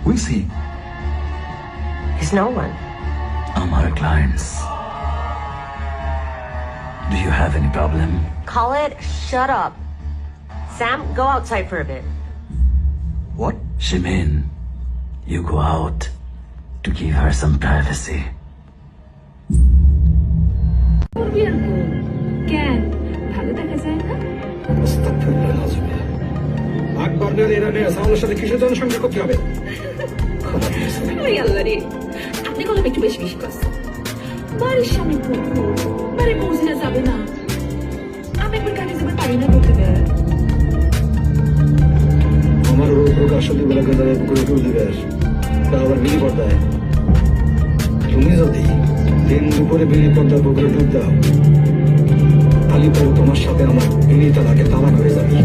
Who is he? He's no one. Our clients. Do you have any problem? Khalid, shut up. Sam, go outside for a bit. What? Shimin, you go out to give her some privacy. কেন ভালো দেখা যায় না? আস্তাগফিরুল্লাহ আযীম। আকবর নিয়ে ইরানে সাউলের সাথে কিসের জন্য সংযোগ করতে হবে? খারাপ হয়েছে। ওই আল্লাহ রে, আপনি কলম একটু বেশি বেশি করছেন। বাড়ির সামনে পুকুর, বাড়ি পৌঁছে যাবে না। আমি একবার কানে যাবার পারি না বলতে দেয়। আমার প্রকাশ সন্ধ্যেবেলা গেলে পুকুরে ডুব দিবে, তা আবার বিলি পর্দায়। তুমি যদি দিন দুপুরে বিলি পর্দার পুকুরে ডুব দাও, তাহলে তোমার সাথে আমার বিলি তালাকে তালাক হয়ে যাবে।